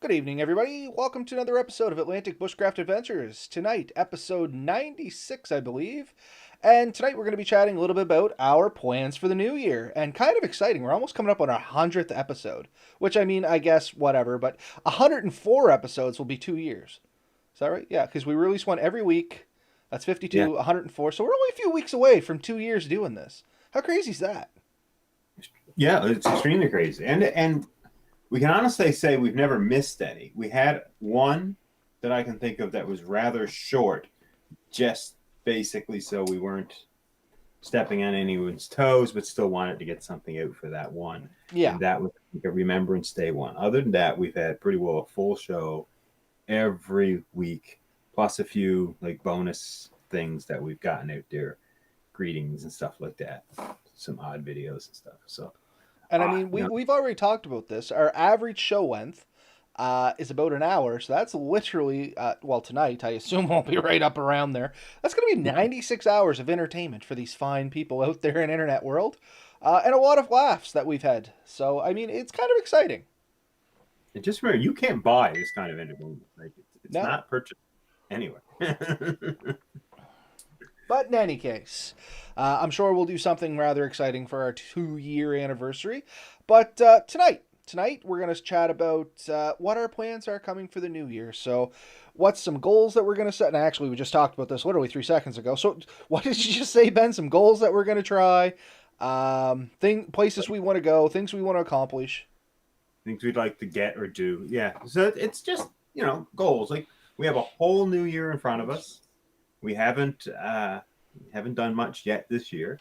Good evening, everybody. Welcome to another episode of Atlantic Bushcraft Adventures. Tonight, episode 96, I believe. And tonight we're going to be chatting a little bit about our plans for the new year. And kind of exciting, we're almost coming up on our 100th episode. Which, I mean, I guess, whatever, but 104 episodes will be 2 years. Is that right? Yeah, because we release one every week. That's Yeah, 52, 104. So we're only a few weeks away from 2 years doing this. How crazy is that? yeah, it's extremely crazy, and we can honestly say we've never missed any. We had one that I can think of that was rather short, just basically so we weren't stepping on anyone's toes, but still wanted to get something out for that one, Yeah. and that was a Remembrance Day one. Other than that, we've had pretty well a full show every week, plus a few like bonus things that we've gotten out there, greetings and stuff like that, some odd videos and stuff. So. And I mean, No, we've already talked about this. Our average show length is about an hour, so that's literally well tonight. I assume we'll be right up around there. That's going to be 96 hours of entertainment for these fine people out there in internet world, and a lot of laughs that we've had. So I mean, it's kind of exciting. and just remember, you can't buy this kind of entertainment. Like it's No, not purchased anywhere. but in any case, I'm sure we'll do something rather exciting for our 2 year anniversary. But tonight we're going to chat about what our plans are coming for the new year. So, what's some goals that we're going to set? And actually, we just talked about this literally 3 seconds ago. So, what did you just say, Ben? Some goals that we're going to try, places we want to go, things we want to accomplish. Things we'd like to get or do. Yeah. So it's just goals. Like we have a whole new year in front of us. We haven't done much yet this year,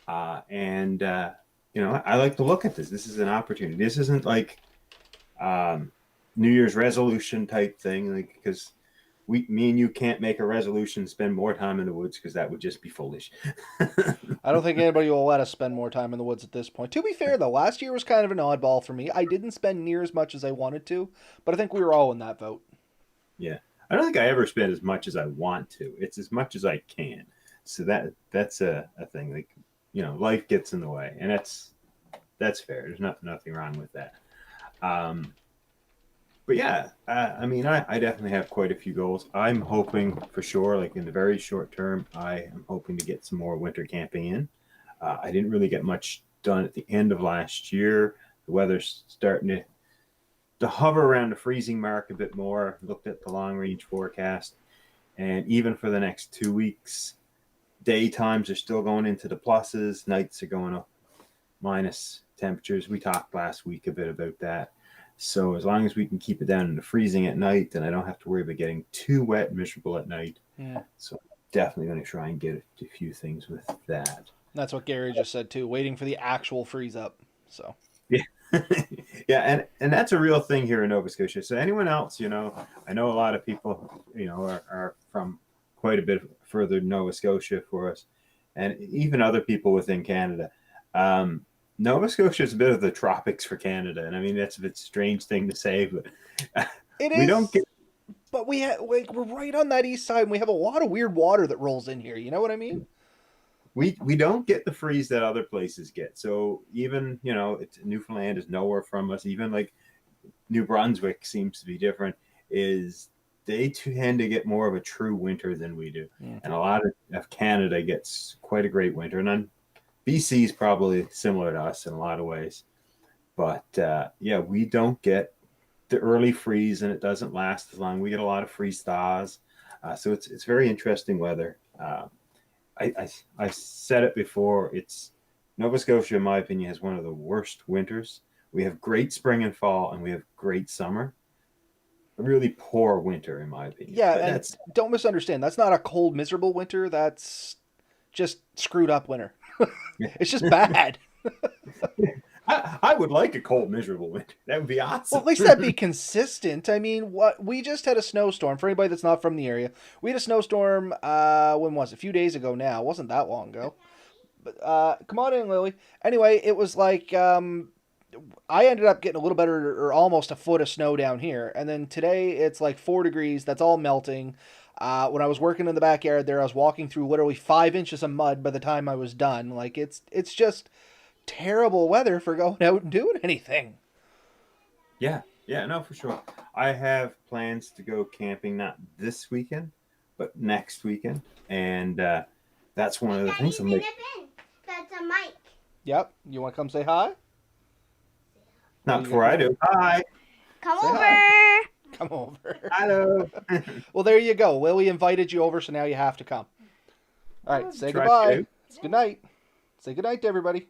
and I like to look at this. This is an opportunity. This isn't like New Year's resolution type thing, like because me and you can't make a resolution spend more time in the woods because that would just be foolish. I don't think anybody will let us spend more time in the woods at this point. To be fair, though, last year was kind of an oddball for me. I didn't spend near as much as I wanted to, but I think we were all in that vote. Yeah, I don't think I ever spend as much as I want to. It's as much as I can. So that's a thing. Like life gets in the way, and that's fair. There's nothing wrong with that. Um, but yeah, I mean, I definitely have quite a few goals. I'm hoping for sure, like in the very short term, I am hoping to get some more winter camping in. I didn't really get much done at the end of last year. The weather's starting to hover around the freezing mark a bit more. Looked at the long range forecast, and even for the next 2 weeks, daytimes are still going into the pluses. Nights are going up minus temperatures. We talked last week a bit about that. So as long as we can keep it down in the freezing at night, then I don't have to worry about getting too wet and miserable at night. Yeah. So I'm definitely going to try and get a few things with that. That's what Gary just said too, waiting for the actual freeze up. So, Yeah. Yeah, and that's a real thing here in Nova Scotia. So anyone else, I know a lot of people, are from quite a bit further Nova Scotia for us, and even other people within Canada. Nova Scotia is a bit of the tropics for Canada, and I mean that's a bit strange thing to say, but it we don't is, get but we're right on that east side and we have a lot of weird water that rolls in here. You know what I mean? we don't get the freeze that other places get. So even Newfoundland is nowhere from us. Even like New Brunswick seems to be different. Is they tend to get more of a true winter than we do, Yeah. and a lot of Canada gets quite a great winter, and then BC is probably similar to us in a lot of ways. But yeah, we don't get the early freeze, and it doesn't last as long. We get a lot of freeze thaws, so it's very interesting weather. I said it before. It's Nova Scotia, in my opinion, has one of the worst winters. We have great spring and fall, and we have great summer. A really poor winter, in my opinion. Yeah, But and that's don't misunderstand. That's not a cold, miserable winter. That's just screwed up winter. It's just bad. I would like a cold, miserable winter. That would be Well, awesome. at least that'd be consistent. I mean, what we just had a snowstorm. For anybody that's not from the area, we had a snowstorm. When was it? A few days ago now. It wasn't that long ago. But come on in, Lily. Anyway, it was like I ended up getting a little better or almost a foot of snow down here, and then today it's like 4 degrees. That's all melting. When I was working in the backyard there, I was walking through literally 5 inches of mud by the time I was done. Like it's just terrible weather for going out and doing anything. Yeah, Yeah, no, for sure. I have plans to go camping not this weekend, but next weekend, and that's one Hey, of the Daddy, things I'm like. nip in. That's a mic. Yep. You want to come say hi? Or Not you got before I people? do. Hi, Come Say hi. over. Come over. hello. Well, there you go. Lily invited you over, so now you have to come. All right. Say Try to get goodbye. out. It's good night. Say good night to everybody.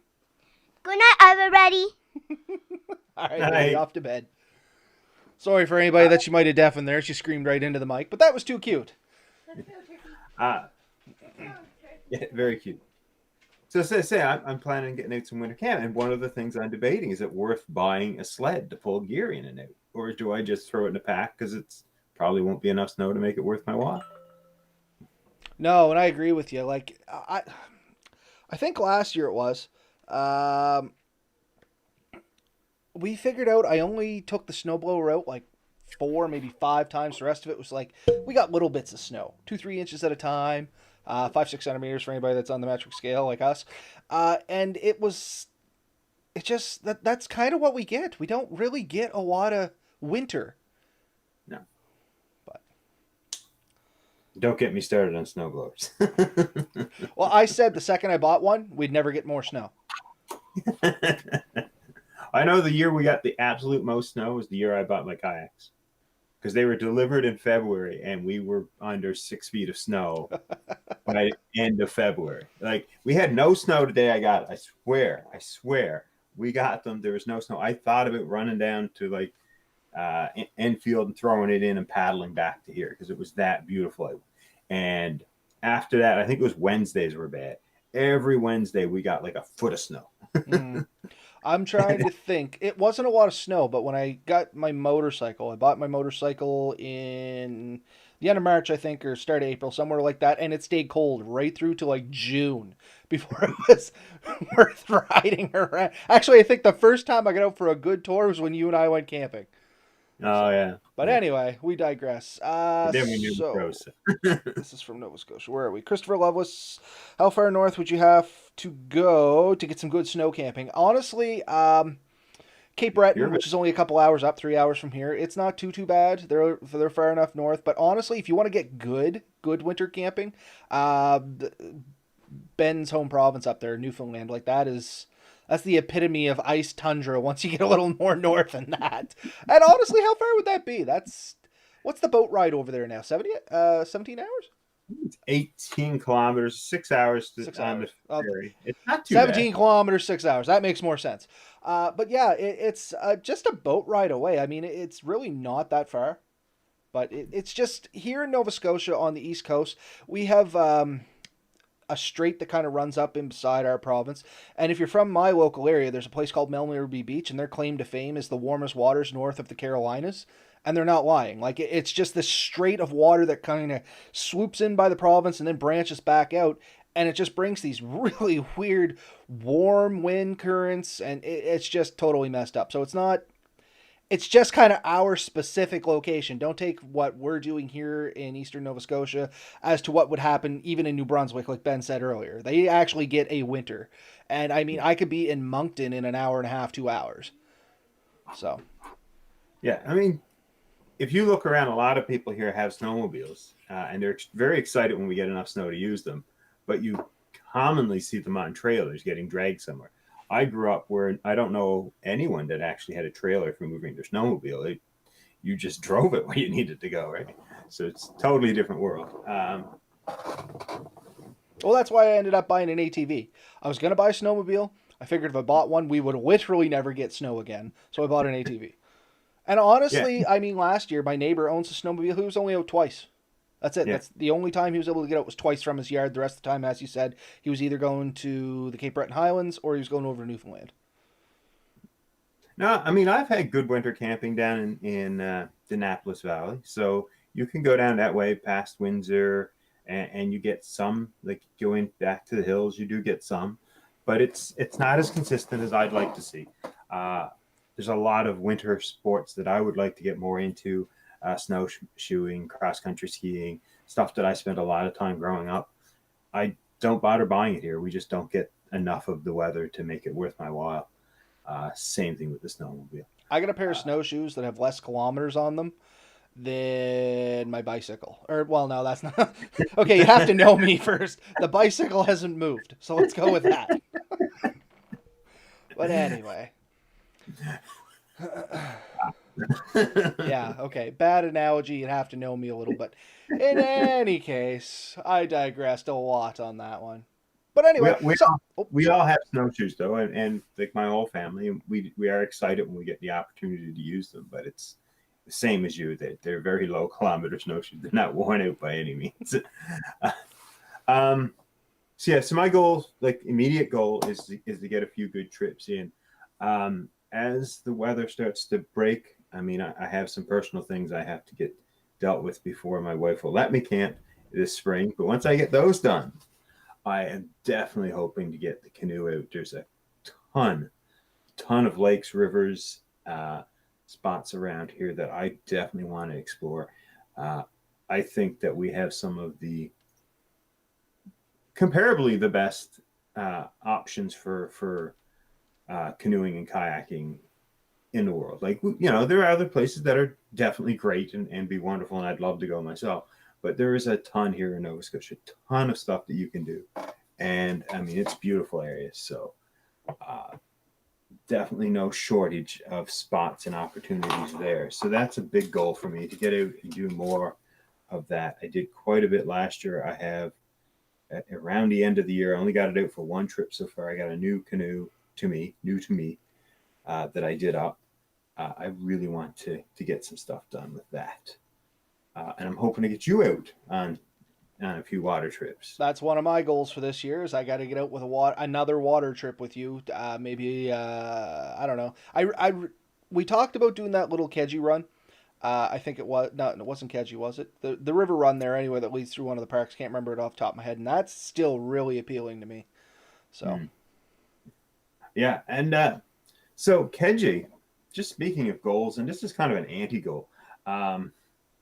Good night, everybody. All right, Lily, Hi. off to bed. Sorry for anybody that she might have deafened there. She screamed right into the mic, but that was too cute. Uh, yeah, very cute. So say I'm planning on getting out some winter camp, and one of the things I'm debating is it worth buying a sled to pull gear in and out, or do I just throw it in a pack because it's probably won't be enough snow to make it worth my while? No, and I agree with you. Like I think last year it was. Um, we figured out I only took the snowblower out like four, maybe five times. The rest of it was like we got little bits of snow, 2, 3 inches at a time, 5, 6 centimeters for anybody that's on the metric scale like us. And it was it just that's kind of what we get. We don't really get a lot of winter, No, but don't get me started on snowblowers. well, I said the second I bought one, we'd never get more snow. I know the year we got the absolute most snow was the year I bought my kayaks because they were delivered in February and we were under 6 feet of snow by the end of February. Like we had no snow today. I got it. I swear, we got them. There was no snow. I thought about running down to like Enfield and throwing it in and paddling back to here because it was that beautiful. And after that, I think it was Wednesdays were bad. Every Wednesday we got like a foot of snow. Mm. I'm trying to think. It wasn't a lot of snow, but when I got my motorcycle, I bought my motorcycle in the end of March, I think, or start of April, somewhere like that, and it stayed cold right through to like June before it was worth riding around. Actually, I think the first time I got out for a good tour was when you and I went camping. Oh So, yeah, but yeah. anyway, we digress. But then we knew the So process. this is from Nova Scotia. Where are we? Christopher Loveless. How far north would you have to go to get some good snow camping? Honestly, Cape Breton, You're which is only a couple hours up, 3 hours from here. It's not too bad. They're far enough north. But honestly, if you want to get good winter camping, uh, Ben's home province up there, Newfoundland, like that's the epitome of ice tundra. Once you get a little more north than that, and honestly, how far would that be? That's what's the boat ride over there now? 17 hours? 18 kilometers, 6 hours 6 hours. on the ferry. It's not too bad. 17 kilometers, 6 hours. That makes more sense. But yeah, it's just a boat ride away. I mean, it's really not that far. But it's just here in Nova Scotia on the east coast, we have a strait that kind of runs up in beside our province. And if you're from my local area, there's a place called Melnirby Beach, and their claim to fame is the warmest waters north of the Carolinas. And they're not lying. Like it's just this strait of water that kind of swoops in by the province and then branches back out, and it just brings these really weird warm wind currents, and it's just totally messed up. So it's not it's just kind of our specific location. Don't take what we're doing here in eastern Nova Scotia as to what would happen even in New Brunswick, like Ben said earlier. They actually get a winter. And I mean, I could be in Moncton in an hour and a half, 2 hours. So, Yeah, I mean, if you look around, a lot of people here have snowmobiles, and they're very excited when we get enough snow to use them. But you commonly see them on trailers getting dragged somewhere. I grew up where I don't know anyone that actually had a trailer for moving their snowmobile. You just drove it where you needed to go, right? So it's a totally different world. well, that's why I ended up buying an ATV. I was going to buy a snowmobile. I figured if I bought one, we would literally never get snow again. So I bought an ATV. And Yeah, honestly, I mean, last year, my neighbor owns a snowmobile. He was only out twice. That's it. yeah. That's the only time he was able to get out was twice from his yard. The rest of the time, as you said, he was either going to the Cape Breton Highlands or he was going over to Newfoundland. No, I mean I've had good winter camping down in the Annapolis Valley, so you can go down that way past Windsor, and you get some like going back to the hills. You do get some, but it's not as consistent as I'd like to see. Uh, there's a lot of winter sports that I would like to get more into: snowshoeing, cross country skiing, stuff that I spent a lot of time growing up. I don't bother buying it here. We just don't get enough of the weather to make it worth my while. Same thing with the snowmobile. I got a pair of snowshoes that have less kilometers on them than my bicycle. Or, well, no, that's not. Okay, you have to know me first. The bicycle hasn't moved, so let's go with that. But anyway. Yeah, okay. Bad analogy. You'd have to know me a little, but in any case, I digressed a lot on that one. But we, anyway, we so all oh, we sorry. all have snowshoes though, and like my whole family, we are excited when we get the opportunity to use them. But it's the same as you; they're very low kilometer snowshoes. They're not worn out by any means. um, so yeah, so my goal, like immediate goal, is to get a few good trips in. As the weather starts to break, I mean, I have some personal things I have to get dealt with before my wife will let me camp this spring. But once I get those done, I am definitely hoping to get the canoe out. There's a ton, ton of lakes, rivers, spots around here that I definitely want to explore. Uh, I think that we have some of the comparably the best options for canoeing and kayaking in the world. Like there are other places that are definitely great and be wonderful, and I'd love to go myself. But there is a ton here in Nova Scotia, a ton of stuff that you can do, and I mean it's beautiful areas. So uh, definitely no shortage of spots and opportunities there. So that's a big goal for me to get out and do more of that. I did quite a bit last year. I have around the end of the year. I only got it out for one trip so far. I got a new canoe new to me, that I did up. I really want to get some stuff done with that, and I'm hoping to get you out on a few water trips. That's one of my goals for this year. Is I got to get out with another water trip with you. Maybe I don't know. We talked about doing that little Keji run. I think it was no, it wasn't Keji, was it? The river run there anyway that leads through one of the parks. Can't remember it off the top of my head, and that's still really appealing to me. So Mm. Yeah, and so Keji, just speaking of goals, and this is kind of an anti-goal,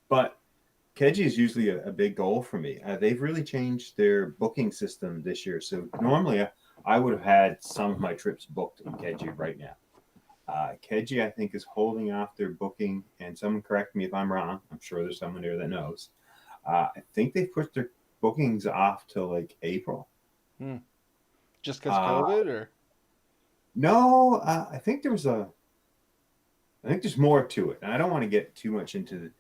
but Keji is usually a big goal for me. They've really changed their booking system this year. So normally I would have had some of my trips booked in Keji right now. Keji, I think, is holding off their booking, and someone correct me if I'm wrong. I'm sure there's someone there that knows. I think they've pushed their bookings off till like April. hmm. Just because Uh, COVID, or no, I think there's more to it. And I don't want to get too much into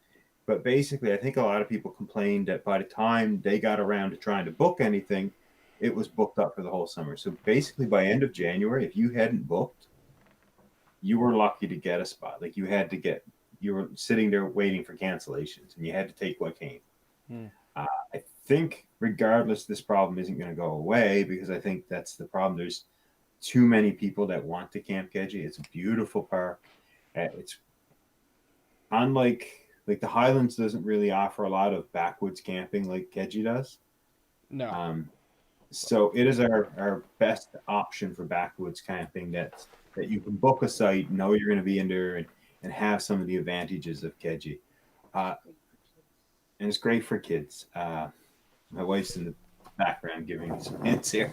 but basically, I think a lot of people complained that by the time they got around to trying to book anything, it was booked up for the whole summer. So basically, by end of January, if you hadn't booked, you were lucky to get a spot. Like you were sitting there waiting for cancellations, and you had to take what came. hmm. I think, regardless, this problem isn't going to go away because I think that's the problem. There's too many people that want to Camp Keji. It's a beautiful park. It's unlike the Highlands doesn't really offer a lot of backwoods camping like Keji does. No. Um, so it is our best option for backwoods camping that you can book a site, know you're going to be in there, and have some of the advantages of Keji. Uh, and it's great for kids. My wife's in the background giving me some hints here.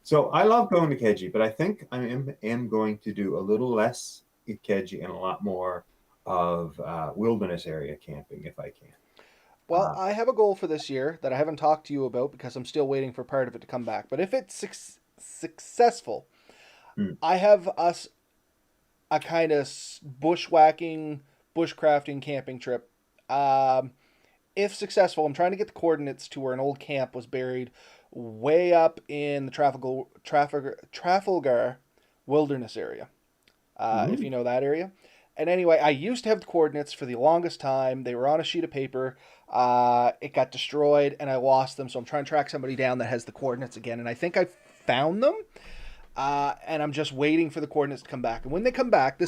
So I love going to Keji, but I think I am going to do a little less at Keji and a lot more of wilderness area camping if I can. Well, Uh, I have a goal for this year that I haven't talked to you about because I'm still waiting for part of it to come back. But if it's successful, mm, I have us a kind of bushwhacking, bushcrafting camping trip. Um, if successful, I'm trying to get the coordinates to where an old camp was buried way up in the Trafalgar Wilderness area. If you ooh, know that area. And anyway, I used to have the coordinates for the longest time. They were on a sheet of paper. It got destroyed, and I lost them. So I'm trying to track somebody down that has the coordinates again. And I think I found them. And I'm just waiting for the coordinates to come back. And when they come back,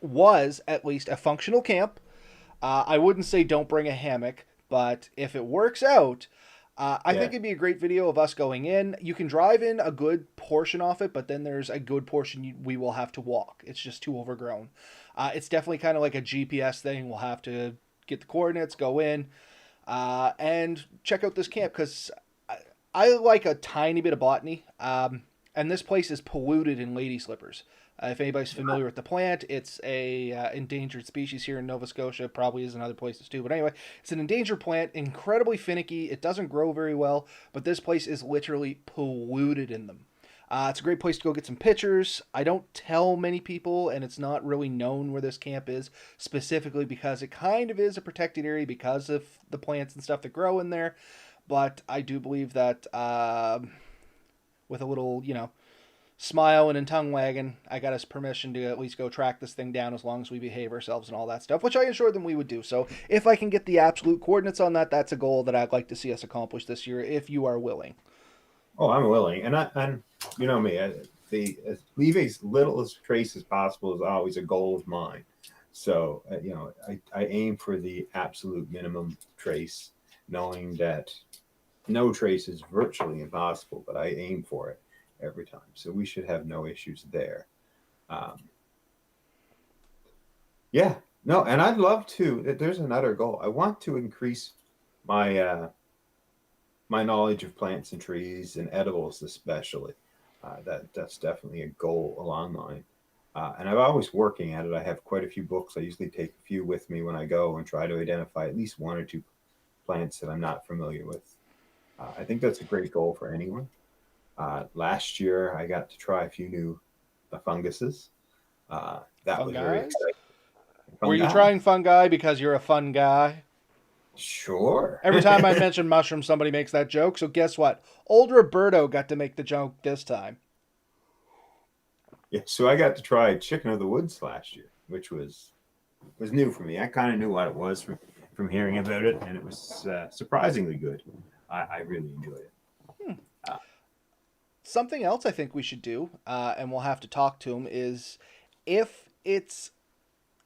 was at least a functional camp. I wouldn't say don't bring a hammock, but if it works out, I think yeah, it'd be a great video of us going in. You can drive in a good portion off it, but then there's a good portion we will have to walk. It's just too overgrown. It's definitely kind of like a GPS thing. We'll have to get the coordinates, go in, and check out this camp because I like a tiny bit of botany. And this place is polluted in lady slippers. If anybody's familiar with the plant, it's a endangered species here in Nova Scotia. Probably is in other places too. But anyway, it's an endangered plant, incredibly finicky. It doesn't grow very well, but this place is literally polluted in them. It's a great place to go get some pictures. I don't tell many people, and it's not really known where this camp is specifically because it kind of is a protected area because of the plants and stuff that grow in there. But I do believe that with a little, smile and a tongue wagging, I got us permission to at least go track this thing down as long as we behave ourselves and all that stuff, which I assured them we would do. So if I can get the absolute coordinates on that, that's a goal that I'd like to see us accomplish this year, if you are willing. Oh, I'm willing, and you know me, leave as little as trace as possible is always a goal of mine. So I aim for the absolute minimum trace, knowing that no trace is virtually impossible, but I aim for it every time. So we should have no issues there. Yeah, no, and I'd love to. There's another goal. I want to increase my my knowledge of plants and trees and edibles, especially. That's definitely a goal along mine. And I'm always working at it. I have quite a few books. I usually take a few with me when I go and try to identify at least one or two plants that I'm not familiar with. I think that's a great goal for anyone. Last year, I got to try a few new funguses. That was very Fungi? exciting. Were you Fungi? trying fungi because you're a fun guy? Sure. Every time I mention mushrooms, somebody makes that joke. So guess what? Old Roberto got to make the joke this time. Yeah, so I got to try chicken of the woods last year, which was new for me. I kind of knew what it was from hearing about it, and it was surprisingly good. I really enjoyed it. Something else I think we should do, and we'll have to talk to him, is if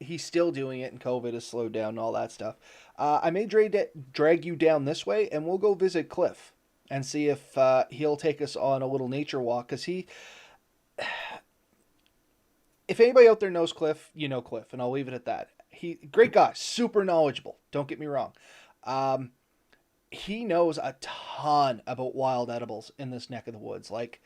he's still doing it and COVID has slowed down and all that stuff, I may drag you down this way and we'll go visit Cliff and see if he'll take us on a little nature walk. Because if anybody out there knows Cliff, you know Cliff, and I'll leave it at that. Great guy, super knowledgeable. Don't get me wrong. He knows a ton about wild edibles in this neck of the woods, like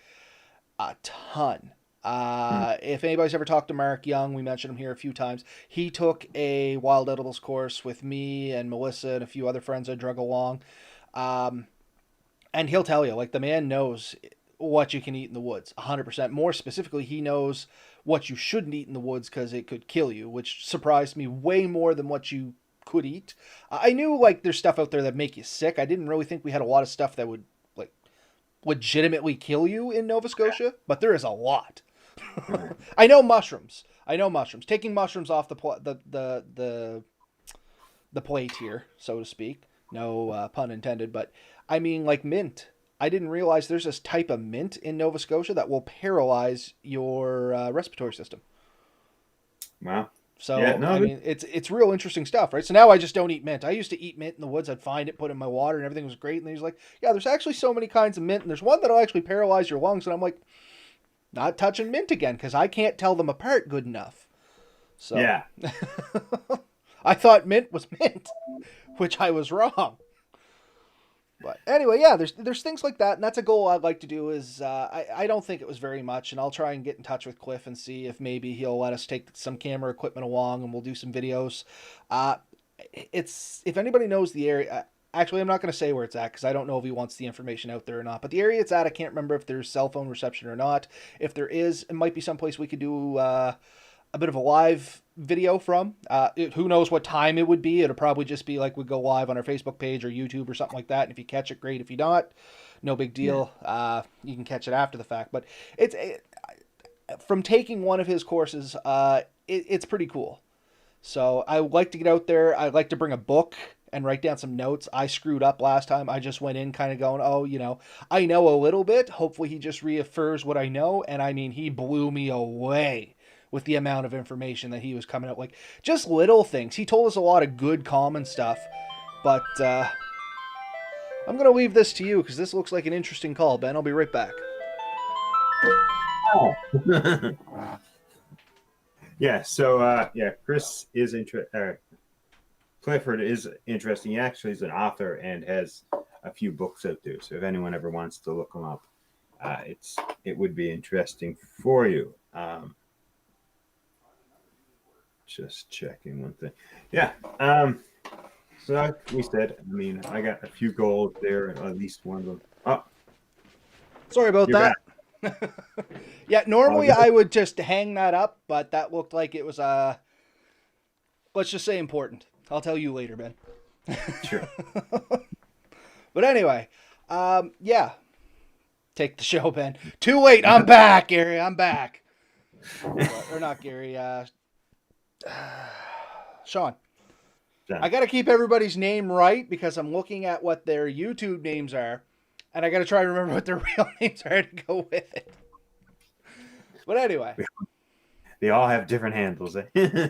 a ton. If anybody's ever talked to Mark Young, we mentioned him here a few times. He took a wild edibles course with me and Melissa and a few other friends I drug along. And he'll tell you, like, the man knows what you can eat in the woods 100%. More specifically, he knows what you shouldn't eat in the woods because it could kill you, which surprised me way more than what you could eat. I knew, like, there's stuff out there that make you sick. I didn't really think we had a lot of stuff that would, like, legitimately kill you in Nova Scotia, but there is a lot. I know mushrooms. Taking mushrooms off the plate here, so to speak. No pun intended, but I mean, like, mint. I didn't realize there's this type of mint in Nova Scotia that will paralyze your respiratory system. Wow. So, yeah, no, I mean, it's real interesting stuff, right? So now I just don't eat mint. I used to eat mint in the woods. I'd find it, put it in my water, and everything was great. And he's like, yeah, there's actually so many kinds of mint, and there's one that'll actually paralyze your lungs. And I'm like, not touching mint again, because I can't tell them apart good enough. So yeah. I thought mint was mint, which I was wrong. But anyway, yeah, there's things like that, and that's a goal I'd like to do. Is I don't think it was very much, and I'll try and get in touch with Cliff and see if maybe he'll let us take some camera equipment along, and we'll do some videos. If anybody knows the area, actually, I'm not going to say where it's at because I don't know if he wants the information out there or not. But the area it's at, I can't remember if there's cell phone reception or not. If there is, it might be someplace we could do a bit of a live video from. Who knows what time it would be? It'll probably just be like we go live on our Facebook page or YouTube or something like that. And if you catch it, great. If you don't, no big deal. Yeah. You can catch it after the fact. But from taking one of his courses, it's pretty cool. So I would like to get out there. I'd like to bring a book and write down some notes. I screwed up last time. I just went in kind of going, oh, I know a little bit. Hopefully he just reaffirms what I know. And I mean, he blew me away with the amount of information that he was coming up. Like, just little things. He told us a lot of good, common stuff. But I'm going to leave this to you because this looks like an interesting call, Ben. I'll be right back. Oh. Yeah, so, Chris is Clifford is interesting. He actually is an author and has a few books out there. So if anyone ever wants to look him up, it would be interesting for you. Just checking one thing. Yeah. So like we said, I mean, I got a few goals there, at least one of them. Oh, Sorry about you're back. that. Yeah, All normally good. I would just hang that up, but that looked like it was let's just say important. I'll tell you later, Ben. Sure. But anyway, yeah, take the show, Ben. Too late. I'm back, Gary. I'm back. Or not Gary. Sean. I got to keep everybody's name right because I'm looking at what their YouTube names are, and I got to try to remember what their real names are to go with it. But anyway. They all have different handles.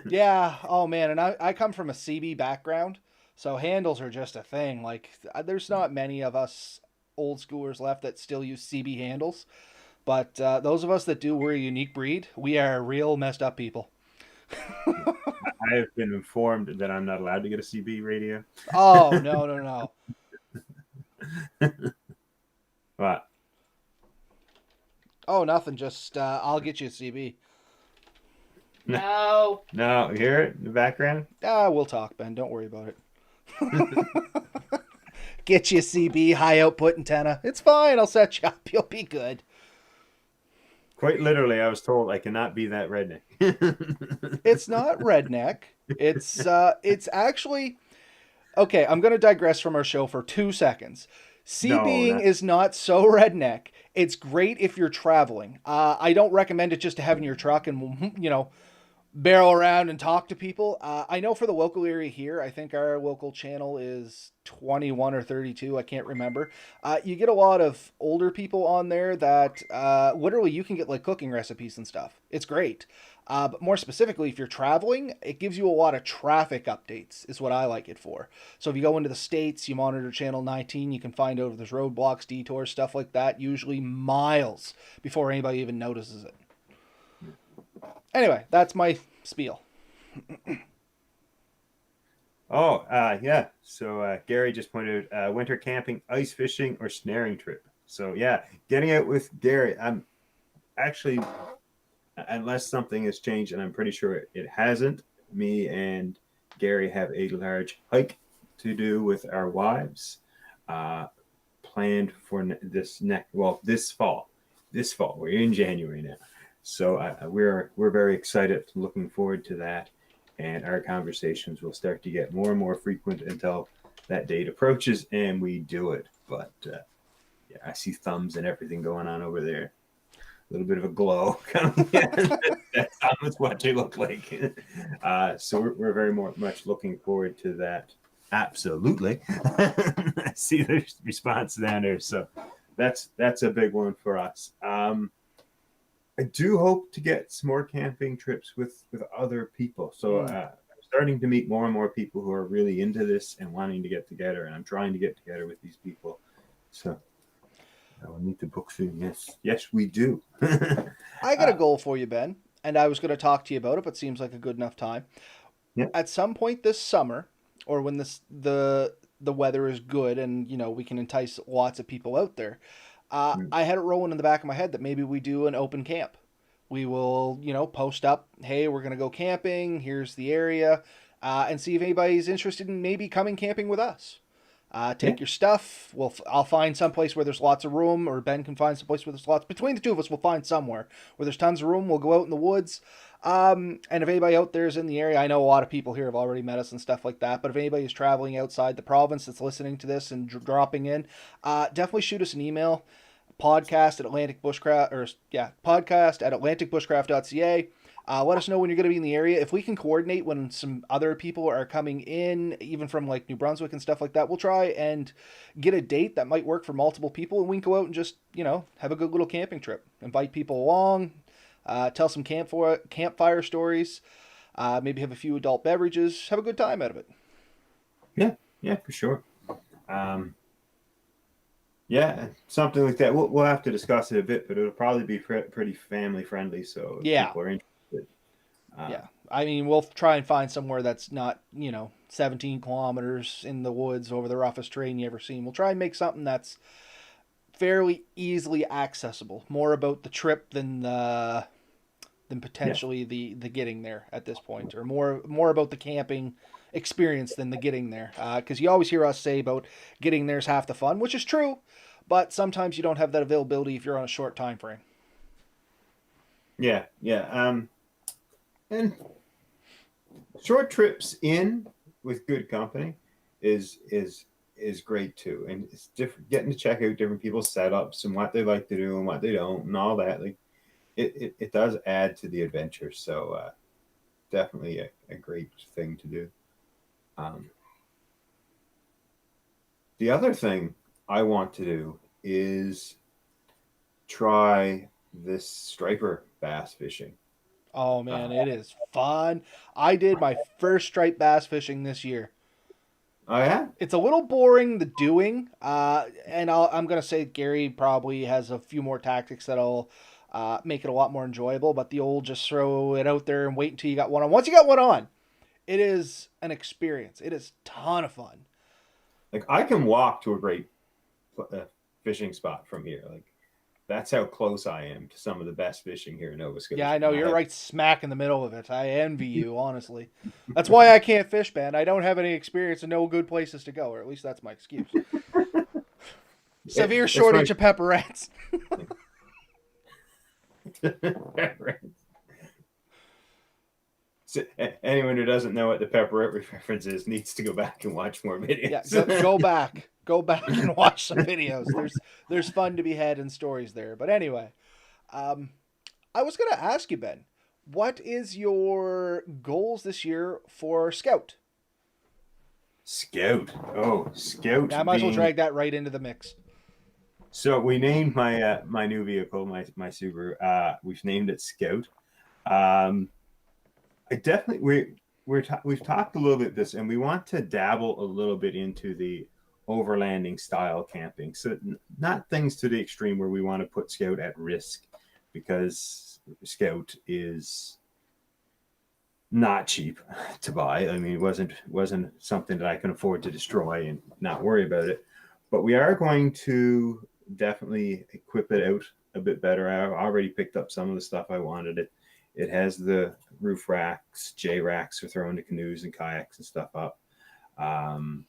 Yeah. Oh, man. And I come from a CB background, so handles are just a thing. Like, there's not many of us old schoolers left that still use CB handles. But those of us that do, we're a unique breed. We are real messed up people. I have been informed that I'm not allowed to get a CB radio. Oh, no, no, no. What? Oh, nothing. Just, I'll get you a CB. No. No, hear it in the background? We'll talk, Ben. Don't worry about it. Get you a CB, high output antenna. It's fine. I'll set you up. You'll be good. Quite literally, I was told I cannot be that redneck. It's not redneck. It's actually okay. I'm going to digress from our show for 2 seconds. No, CBing is not so redneck. It's great if you're traveling. I don't recommend it just to have in your truck and barrel around and talk to people. I know for the local area here, I think our local channel is 21 or 32. I can't remember. You get a lot of older people on there that literally you can get like cooking recipes and stuff. It's great. But more specifically, if you're traveling, it gives you a lot of traffic updates, is what I like it for. So if you go into the States, you monitor channel 19, you can find out if there's roadblocks, detours, stuff like that, usually miles before anybody even notices it. Anyway, that's my spiel. Yeah. So Gary just pointed out winter camping, ice fishing, or snaring trip. So yeah, getting out with Gary. I'm actually, unless something has changed, and I'm pretty sure it hasn't. Me and Gary have a large hike to do with our wives, planned for this fall. This fall, we're in January now. So we're very excited, looking forward to that, and our conversations will start to get more and more frequent until that date approaches and we do it. But yeah, I see thumbs and everything going on over there. A little bit of a glow coming in. That's almost what they look like. So we're very much looking forward to that. Absolutely. I see the response down there. So that's a big one for us. I do hope to get some more camping trips with other people. So I'm starting to meet more and more people who are really into this and wanting to get together. And I'm trying to get together with these people. So we need to book soon. Yes, we do. I got a goal for you, Ben, and I was going to talk to you about it, but seems like a good enough time. Yeah. At some point this summer, or when the weather is good and we can entice lots of people out there, I had it rolling in the back of my head that maybe we do an open camp. We will, post up, hey, we're going to go camping. Here's the area, and see if anybody's interested in maybe coming camping with us. Take your stuff. I'll find some place where there's lots of room, or Ben can find some place where there's lots. Between the two of us, we'll find somewhere where there's tons of room. We'll go out in the woods. And if anybody out there is in the area, I know a lot of people here have already met us and stuff like that. But if anybody is traveling outside the province that's listening to this and dropping in, definitely shoot us an email. Podcast at atlanticbushcraft.ca. Let us know when you're going to be in the area. If we can coordinate when some other people are coming in, even from like New Brunswick and stuff like that, we'll try and get a date that might work for multiple people, and we can go out and just have a good little camping trip. Invite people along, tell some campfire stories, maybe have a few adult beverages, have a good time out of it. Yeah, for sure. Yeah, something like that. We'll have to discuss it a bit, but it'll probably be pretty family friendly. So if people are interested. Yeah, I mean, we'll try and find somewhere that's not 17 kilometers in the woods over the roughest terrain you ever seen. We'll try and make something that's fairly easily accessible. More about the trip than than Yeah. potentially the getting there at this point, or more about the camping experience than the getting there. Because you always hear us say about getting there's half the fun, which is true, but sometimes you don't have that availability if you're on a short time frame. Yeah. Yeah. And short trips in with good company is great too, and it's different. Getting to check out different people's setups and what they like to do and what they don't, and all that. Like it does add to the adventure. So definitely a great thing to do. Um, the other thing I want to do is try this striper bass fishing. Oh Uh, man, it is fun. I did my first striped bass fishing this year. oh yeah, It's a little boring the doing, and I'm gonna say Gary probably has a few more tactics that'll make it a lot more enjoyable. But the old just throw it out there and wait until you got one on. Once you got one on, it is an experience. It is a ton of fun. like I can walk to a great fishing spot from here. Like that's how close I am to some of the best fishing here in Nova Yeah, Scotia. I know And I you're have right smack in the middle of it. I envy you, honestly. That's why I can't fish, man. I don't have any experience and no good places to go, or at least that's my excuse. Severe it's funny. shortage of pepperettes. So, anyone who doesn't know what the pepperette reference is needs to go back and watch more Yeah, videos. go back and watch some videos. There's fun to be had in stories there. But anyway, um, I was gonna ask you, Ben, what is your goals this year for Scout? Scout. Oh, Scout Yeah, I might as well being drag that right into the mix. so we named my new vehicle, my Subaru. We've named it Scout. Um, I definitely we've talked a little bit this, and we want to dabble a little bit into the overlanding style camping. So not things to the extreme where we want to put Scout at risk, because Scout is not cheap to buy. I mean, it wasn't something that I can afford to destroy and not worry about it. But we are going to definitely equip it out a bit better. I already picked up some of the stuff I wanted. It has the roof racks, J racks for throwing the canoes and kayaks and stuff up. Um,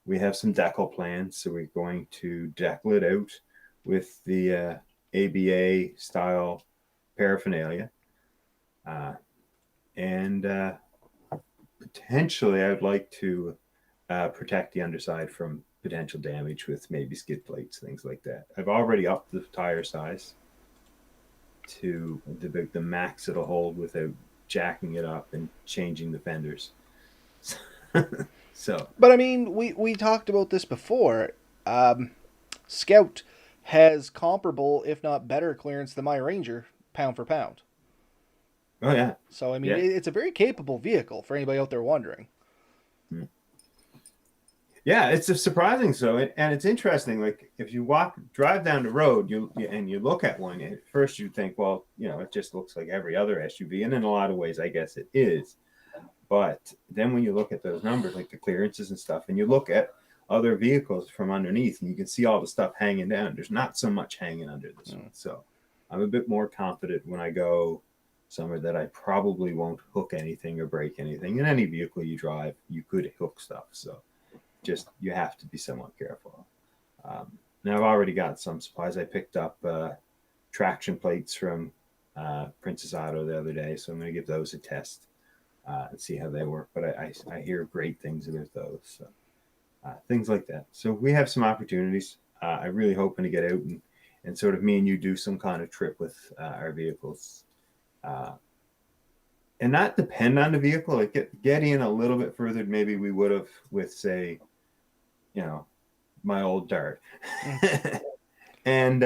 we have some decal plans, so we're going to decal it out with the ABA style paraphernalia. Uh, and potentially I would like to protect the underside from potential damage with maybe skid plates, things like that. I've already upped the tire size to the max it'll hold without jacking it up and changing the fenders. So But I mean, we talked about this before. Scout has comparable, if not better, clearance than my Ranger, pound for pound. oh yeah, So I mean, yeah. it's a very capable vehicle for anybody out there wondering. Yeah, it's a surprising. So, and it's interesting. Like if you drive down the road, and you look at one, at first you think, well, it just looks like every other SUV, and in a lot of ways, I guess it is. But then when you look at those numbers, like the clearances and stuff, and you look at other vehicles from underneath, and you can see all the stuff hanging down. There's not so much hanging under this one, so I'm a bit more confident when I go somewhere that I probably won't hook anything or break anything. In any vehicle you drive, you could hook stuff, so just you have to be somewhat careful. Now I've already got some supplies. I picked up traction plates from Princess Auto the other day, so I'm going to give those a test and see how they work. But I hear great things about those, so things like that. So we have some opportunities. I'm really hoping to get out and sort of me and you do some kind of trip with our vehicles. And not depend on the vehicle, like get in a little bit further than maybe we would have with, say, my old Dart, and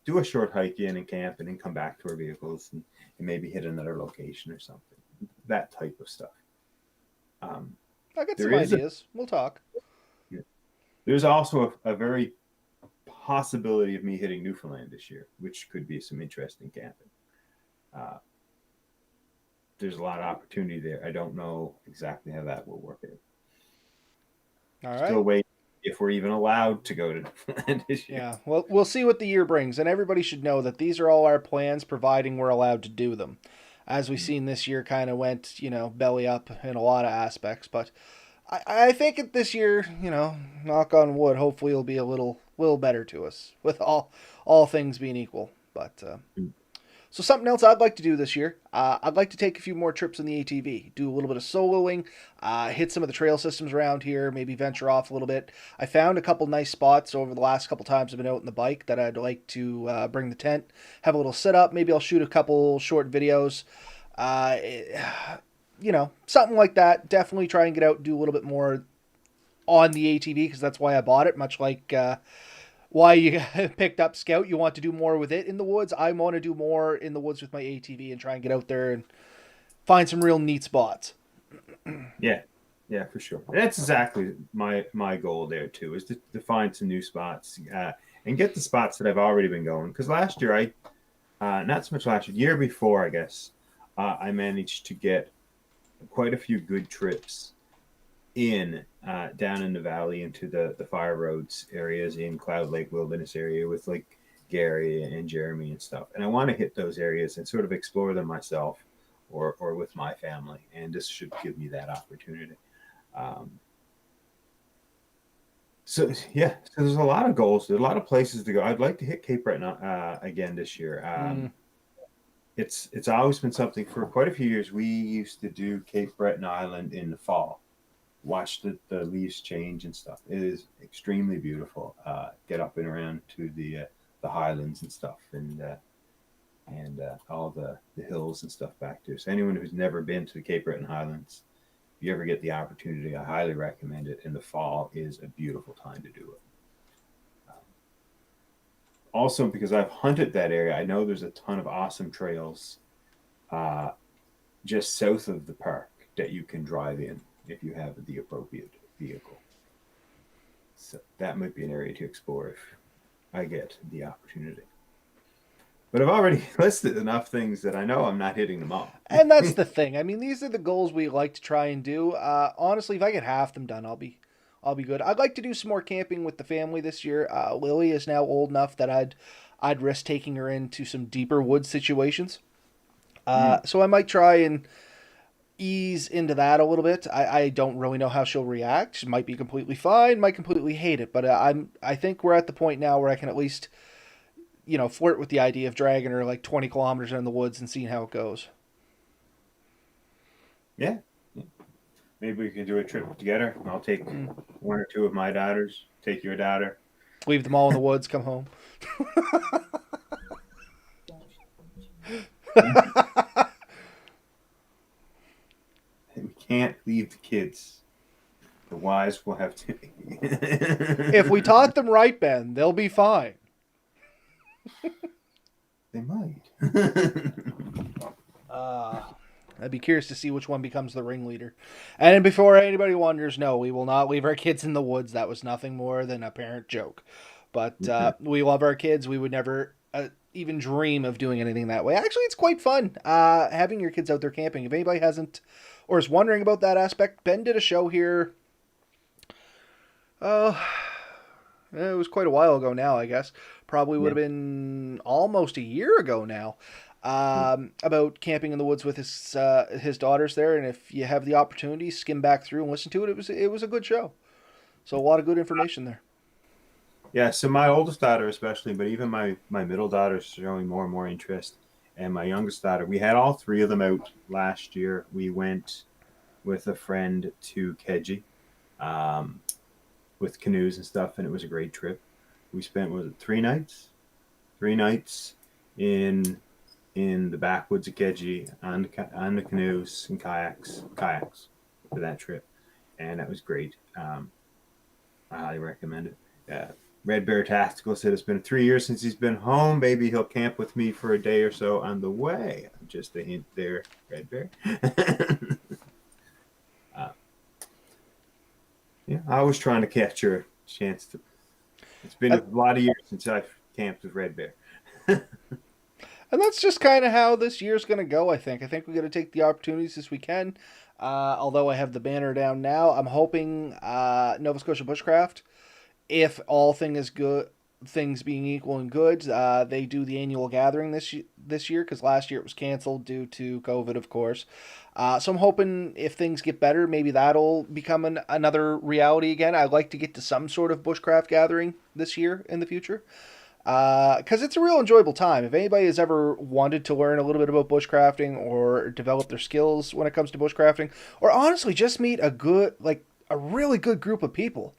do a short hike in and camp, and then come back to our vehicles and maybe hit another location or something, that type of stuff. I got There some is ideas. We'll talk. there's also a very possibility of me hitting Newfoundland this year, which could be some interesting camping. There's a lot of opportunity there. I don't know exactly how that will work out. All Still right. waiting to if we're even allowed to go to Newfoundland this year. Yeah, well, we'll see what the year brings, and everybody should know that these are all our plans, providing we're allowed to do them. As we've seen this year, kind of went, belly up in a lot of aspects, but I think this year, knock on wood, hopefully it'll be a little better to us with all things being equal. But so something else I'd like to do this year, I'd like to take a few more trips in the ATV, do a little bit of soloing, hit some of the trail systems around here, maybe venture off a little bit. I found a couple nice spots over the last couple times I've been out in the bike that I'd like to bring the tent, have a little sit up. Maybe I'll shoot a couple short videos. Uh, Something like that. Definitely try and get out and do a little bit more on the ATV because that's why I bought it. Much like why you picked up Scout, you want to do more with it in the woods. I want to do more in the woods with my ATV and try and get out there and find some real neat spots. Yeah, yeah, for sure. That's exactly my goal there too, is to find some new spots and get the spots that I've already been going. Because last year not so much last year, year before I guess, I managed to get quite a few good trips in down in the valley into the fire roads areas in Cloud Lake Wilderness area with like Gary and Jeremy and stuff. And I want to hit those areas and sort of explore them myself or with my family. And this should give me that opportunity. So there's a lot of goals. There's a lot of places to go. I'd like to hit Cape Breton again this year. It's always been something for quite a few years. We used to do Cape Breton Island in the fall, watch the leaves change and stuff. It is extremely beautiful. Get up and around to the highlands and stuff, and all the hills and stuff back there. So anyone who's never been to the Cape Breton Highlands, if you ever get the opportunity, I highly recommend it. In the fall is a beautiful time to do it. Also, because I've hunted that area, I know there's a ton of awesome trails just south of the park that you can drive in if you have the appropriate vehicle. So that might be an area to explore if I get the opportunity. But I've already listed enough things that I know I'm not hitting them all. And that's the thing. I mean, these are the goals we like to try and do. Honestly, if I get half them done, I'll be good. I'd like to do some more camping with the family this year. Lily is now old enough that I'd risk taking her into some deeper woods situations. So I might try and ease into that a little bit. I don't really know how she'll react. She might be completely fine, might completely hate it, but I think we're at the point now where I can at least flirt with the idea of dragging her like 20 kilometers in the woods and seeing how it goes. Yeah. Maybe we can do a trip together. I'll take one or two of my daughters, take your daughter. Leave them all in the woods, come home. We can't leave the kids. The wives will have to. If we taught them right, Ben, they'll be fine. They might. I'd be curious to see which one becomes the ringleader. And before anybody wonders, no, we will not leave our kids in the woods. That was nothing more than a parent joke. But we love our kids. We would never even dream of doing anything that way. Actually, it's quite fun having your kids out there camping. If anybody hasn't or is wondering about that aspect, Ben did a show here. It was quite a while ago now, I guess. Probably would have been almost a year ago now. About camping in the woods with his daughters there, and if you have the opportunity, skim back through and listen to it. It was a good show. So a lot of good information there. Yeah, so my oldest daughter especially, but even my middle daughter is showing more and more interest, and my youngest daughter. We had all three of them out last year. We went with a friend to Keji, with canoes and stuff, and it was a great trip. We spent 3 nights? 3 nights in the backwoods of Keji on the canoes and kayaks for that trip, and that was great. I highly recommend it. Red Bear Tactical said it's been 3 years since he's been home. Maybe he'll camp with me for a day or so on the way. Just a hint there, Red Bear. Yeah, I was trying to catch your chance to. It's been a lot of years since I've camped with Red Bear. And that's just kind of how this year's going to go, I think. I think we're going to take the opportunities as we can. Although I have the banner down now, I'm hoping Nova Scotia Bushcraft if all things being equal and good, they do the annual gathering this year because last year it was canceled due to COVID, of course. So I'm hoping if things get better, maybe that'll become another reality again. I'd like to get to some sort of bushcraft gathering this year in the future because it's a real enjoyable time. If anybody has ever wanted to learn a little bit about bushcrafting or develop their skills when it comes to bushcrafting, or honestly just meet a really good group of people,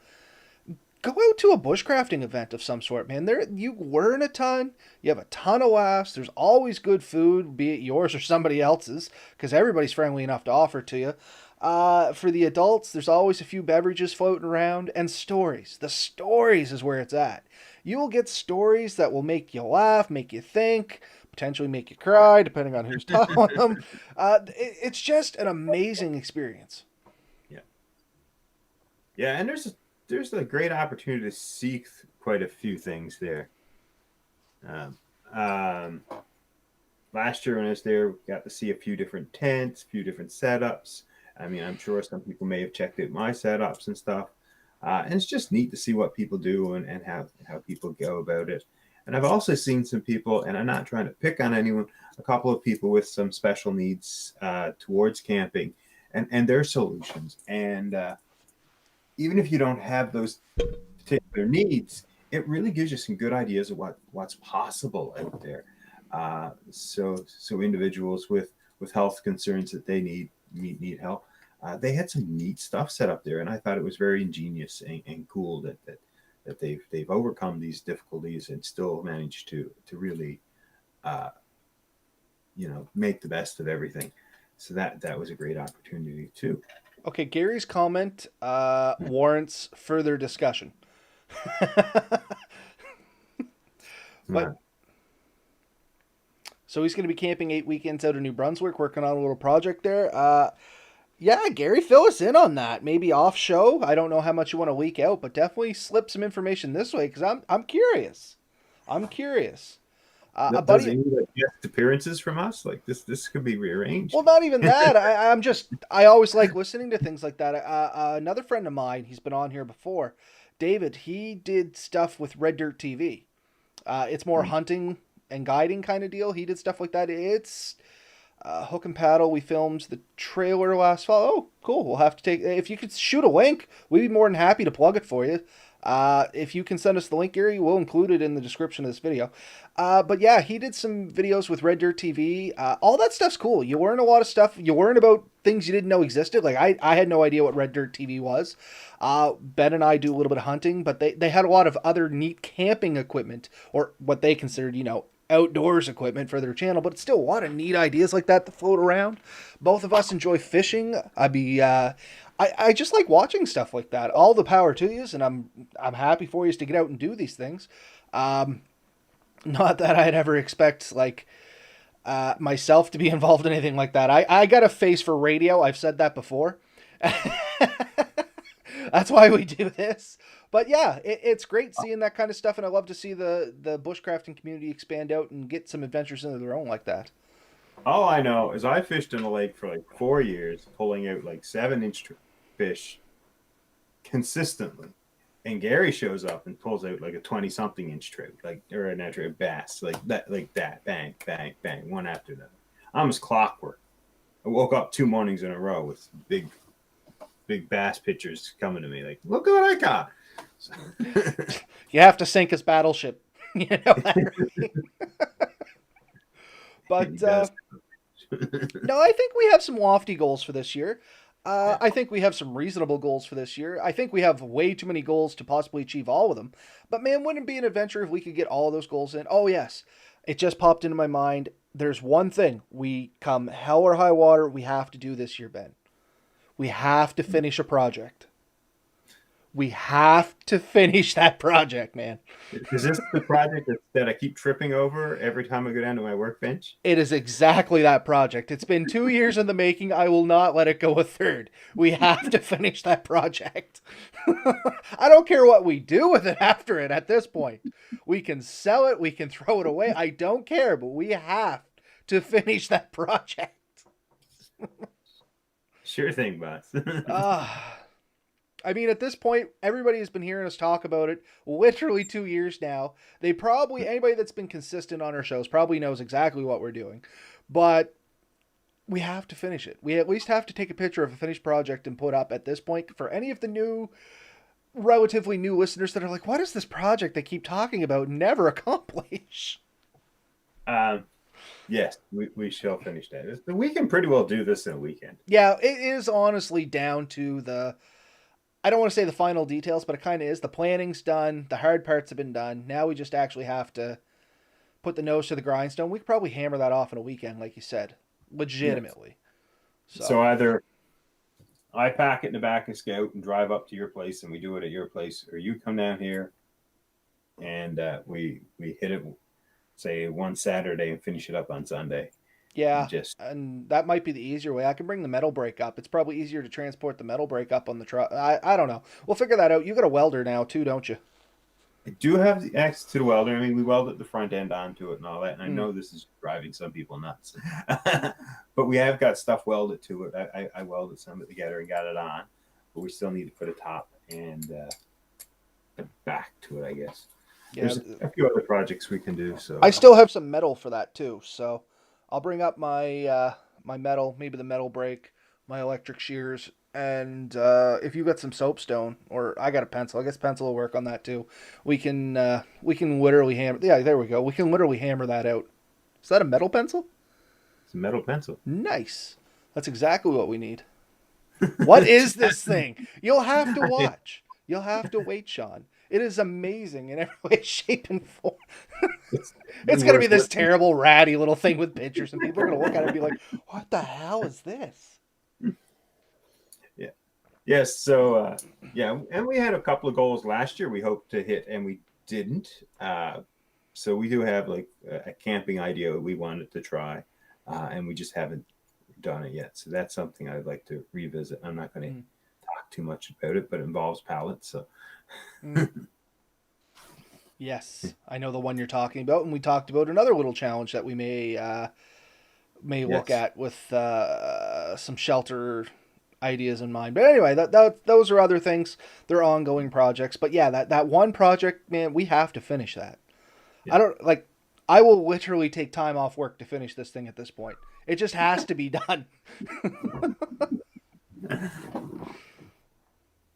go out to a bushcrafting event of some sort, man. There you learn a ton. You have a ton of laughs. There's always good food, be it yours or somebody else's, because everybody's friendly enough to offer it to you. For the adults, there's always a few beverages floating around and stories. The stories is where it's at. You will get stories that will make you laugh, make you think, potentially make you cry, depending on who's telling them. It's just an amazing experience. Yeah. Yeah, and there's a great opportunity to see quite a few things there. Um, um, Last year when I was there, we got to see a few different tents, a few different setups. I mean, I'm sure some people may have checked out my setups and stuff. And it's just neat to see what people do and how people go about it. And I've also seen some people, and I'm not trying to pick on anyone, a couple of people with some special needs towards camping and their solutions. And even if you don't have those particular needs, it really gives you some good ideas of what's possible out there. So individuals with health concerns that they need help, they had some neat stuff set up there, and I thought it was very ingenious and cool that they've overcome these difficulties and still managed to really make the best of everything. So that was a great opportunity too. Okay, Gary's comment warrants further discussion. But so he's going to be camping 8 weekends out of New Brunswick, working on a little project there. Yeah, Gary, fill us in on that. Maybe off show. I don't know how much you want to leak out, but definitely slip some information this way because I'm curious. I'm curious. A Does buddy. any guest appearances from us? Like this could be rearranged. Well, not even that. I always like listening to things like that. Another friend of mine, he's been on here before, David. He did stuff with Red Dirt TV. It's more hunting and guiding kind of deal. He did stuff like that. It's Hook and Paddle. We filmed the trailer last fall. Oh, cool. We'll have to take. If you could shoot a link, we'd be more than happy to plug it for you. If you can send us the link, Gary, we'll include it in the description of this video. But yeah, he did some videos with Red Dirt TV. All that stuff's cool. You learn a lot of stuff. You learn about things you didn't know existed. Like I had no idea what Red Dirt TV was. Ben and I do a little bit of hunting, but they had a lot of other neat camping equipment, or what they considered, outdoors equipment for their channel, but it's still a lot of neat ideas like that float around. Both of us enjoy fishing. I just like watching stuff like that. All the power to you, and I'm happy for you to get out and do these things. Not that I'd ever expect myself to be involved in anything like that. I got a face for radio. I've said that before. That's why we do this. But yeah, it's great seeing that kind of stuff, and I love to see the bushcrafting community expand out and get some adventures into their own like that. All I know is I fished in a lake for like 4 years, pulling out like 7-inch fish consistently. And Gary shows up and pulls out like a 20-something inch trout, or a bass, like that, bang, bang, bang, one after another. Almost clockwork. I woke up 2 mornings in a row with big bass pictures coming to me, like, look at what I got. So. You have to sink his battleship. You know what I mean? But no, I think we have some lofty goals for this year. I think we have some reasonable goals for this year. I think we have way too many goals to possibly achieve all of them. But man, wouldn't it be an adventure if we could get all those goals in? Oh yes, it just popped into my mind. There's one thing we come hell or high water we have to do this year, Ben. We have to finish a project. We have to finish that project, man. Is this the project that I keep tripping over every time I go down to my workbench? It is exactly that project. It's been 2 years in the making. I will not let it go a third. We have to finish that project. I don't care what we do with it after it at this point. We can sell it. We can throw it away. I don't care, but we have to finish that project. Sure thing, boss. I mean, at this point, everybody has been hearing us talk about it literally 2 years now. They probably, anybody that's been consistent on our shows probably knows exactly what we're doing. But we have to finish it. We at least have to take a picture of a finished project and put up at this point for any of the relatively new listeners that are like, what is this project they keep talking about and never accomplish? Um, yes, we shall finish that. We can pretty well do this in a weekend. Yeah, it is honestly down to I don't want to say the final details, but it kind of is. The planning's done. The hard parts have been done. Now we just actually have to put the nose to the grindstone. We could probably hammer that off in a weekend, like you said, Yes. legitimately. So So, either I pack it in the back of Scout and drive up to your place, and we do it at your place, or you come down here and we hit it, say one Saturday and finish it up on Sunday, and yeah, just and that might be the easier way. I can bring the metal brake up. It's probably easier to transport the metal brake up on the truck. I don't know. We'll figure that out. You got a welder now too, don't you? I do have the access to the welder. I mean, we welded the front end onto it and all that. And I Mm, know this is driving some people nuts, but we have got stuff welded to it. I welded some of it together and got it on, but we still need to put a top and a back to it, I guess. yeah, There's a few other projects we can do. So, I still have some metal for that too. So I'll bring up my metal, maybe the metal brake, my electric shears, and if you got some soapstone or I got a pencil, I guess pencil will work on that too. We can literally hammer. Yeah, there we go. We can literally hammer that out. Is that a metal pencil? it's a metal pencil. Nice. That's exactly what we need. What is this thing? You'll have to watch. You'll have to wait, Sean. It is amazing in every way, shape, and form. It's It's been gonna be worth this lifting. terrible, ratty little thing with pictures, and people are gonna look at it and be like, "What the hell is this?" Yeah. Yes. So, yeah, and we had a couple of goals last year we hoped to hit, and we didn't. So we do have like a camping idea we wanted to try, and we just haven't done it yet. So that's something I'd like to revisit. I'm not going to Mm, talk too much about it, but it involves pallets. So, mm. Yes, I know the one you're talking about, and we talked about another little challenge that we may look yes. at with some shelter ideas in mind. But anyway, those are other things. They're ongoing projects. But yeah, that one project, man, we have to finish that. Yeah. I don't like. I will literally take time off work to finish this thing at this point. It just has to be done.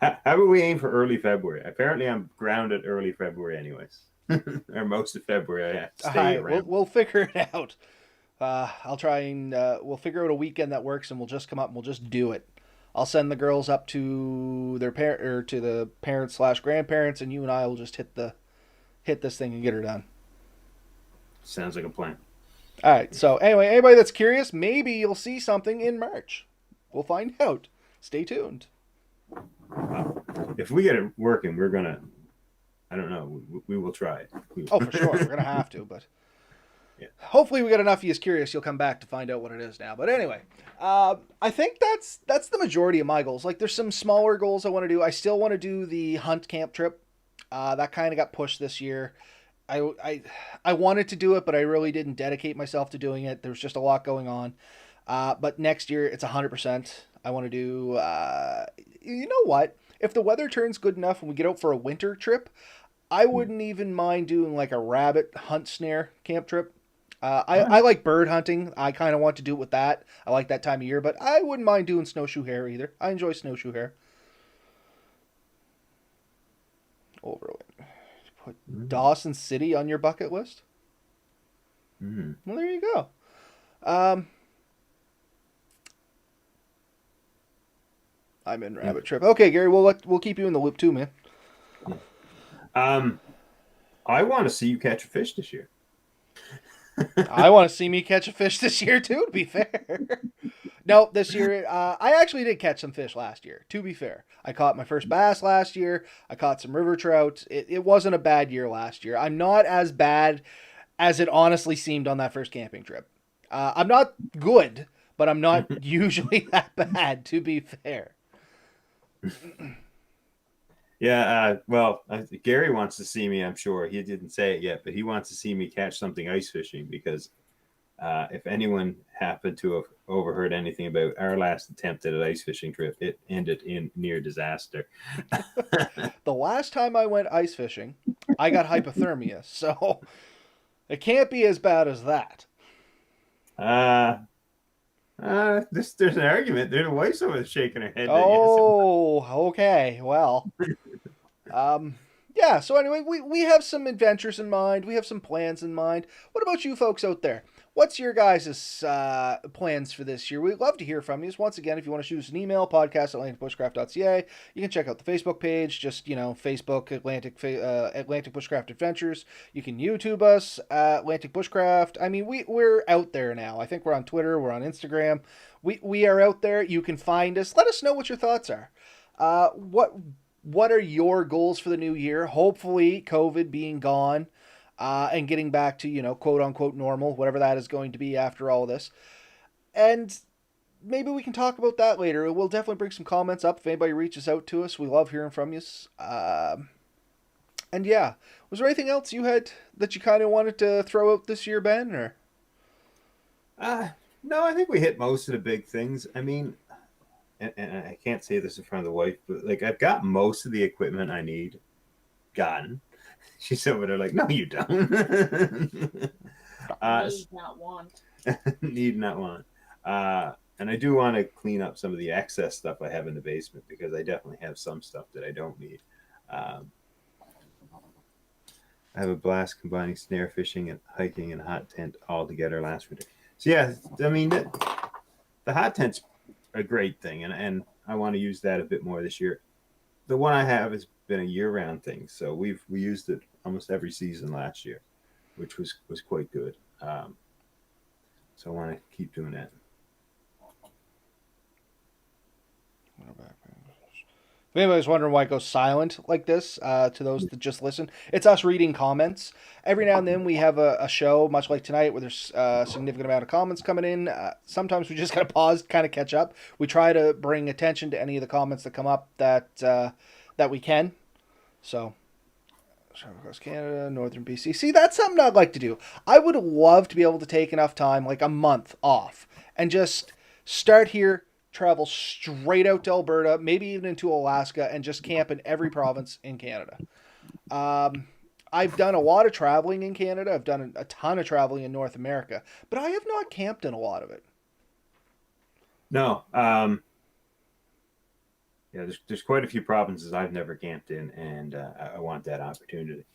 How about we aim for early February? Apparently, I'm grounded early February, anyways, or most of February. I have to All stay right, around. we'll figure it out. I'll try and we'll figure out a weekend that works, and we'll just come up and we'll just do it. I'll send the girls up to their parent or to the parents slash grandparents, and you and I will just hit this thing and get her done. Sounds like a plan. All right. So anyway, anybody that's curious, maybe you'll see something in March. We'll find out. Stay tuned. If we get it working, we're gonna. I don't know. We will try it. Oh, for sure, we're gonna have to, but Yeah. hopefully we get enough of you curious. You'll come back to find out what it is now. But anyway, I think that's the majority of my goals. Like, there's some smaller goals I want to do. I still want to do the hunt camp trip. That kind of got pushed this year. I, I I wanted to do it, but I really didn't dedicate myself to doing it. There was just a lot going on. But next year it's 100%. I want to do. You know what? If the weather turns good enough and we get out for a winter trip, I wouldn't even mind doing like a rabbit hunt snare camp trip. I like bird hunting. I kind of want to do it with that. I like that time of year, but I wouldn't mind doing snowshoe hare either. I enjoy snowshoe hare. Over put Mm. Dawson City on your bucket list. Mm. Well, there you go. Um, I'm in rabbit trip. Okay, Gary, we'll keep you in the loop too, man. Um, I want to see you catch a fish this year. I want to see me catch a fish this year too. To be fair, no, this year I actually did catch some fish last year. To be fair, I caught my first bass last year. I caught some river trout. It wasn't a bad year last year. I'm not as bad as it honestly seemed on that first camping trip. I'm not good, but I'm not usually that bad. To be fair. Yeah, well, Gary wants to see me. I'm sure he didn't say it yet, but he wants to see me catch something ice fishing because If anyone happened to have overheard anything about our last attempt at an ice fishing trip, it ended in near disaster. The last time I went ice fishing, I got hypothermia, so it can't be as bad as that. uh, there's an argument. There's a wife someone shaking her head that yes. Oh, okay. Well, um, yeah. So anyway, we have some adventures in mind. We have some plans in mind. What about you folks out there? What's your guys' plans for this year? We'd love to hear from you. Once again, if you want to shoot us an email, podcast@atlanticbushcraft.ca. You can check out the Facebook page, just, Facebook, Atlantic Bushcraft Adventures. You can YouTube us, Atlantic Bushcraft. I mean, we're out there now. I think we're on Twitter. We're on Instagram. We are out there. You can find us. Let us know what your thoughts are. What are your goals for the new year? Hopefully, COVID being gone, and getting back to, quote unquote normal, whatever that is going to be after all this. And maybe we can talk about that later. We'll definitely bring some comments up if anybody reaches out to us. We love hearing from you. And yeah, was there anything else you had that you kind of wanted to throw out this year, Ben? Or No, I think we hit most of the big things. I mean, and I can't say this in front of the wife, but like I've got most of the equipment I need gotten. She's over there like, no, you don't. Need not want. Need not want. And I do want to clean up some of the excess stuff I have in the basement because I definitely have some stuff that I don't need. I have a blast combining snare fishing and hiking and hot tent all together last winter. So yeah, I mean, the hot tent's a great thing, and I want to use that a bit more this year. The one I have has been a year-round thing, so we used it almost every season last year, which was quite good. So I want to keep doing that. if anybody's wondering why it goes silent like this, to those that just listen, it's us reading comments. Every now and then we have a show, much like tonight, where there's a significant amount of comments coming in. Sometimes we just gotta pause, kind of catch up. We try to bring attention to any of the comments that come up that we can. So, across Canada, Northern BC. See, that's something I'd like to do. I would love to be able to take enough time, like a month off, and just start here, travel straight out to Alberta, maybe even into Alaska, and just camp in every province in Canada. I've done a lot of traveling in Canada. I've done a ton of traveling in North America, but I have not camped in a lot of it. No, yeah, there's quite a few provinces I've never camped in, and I want that opportunity.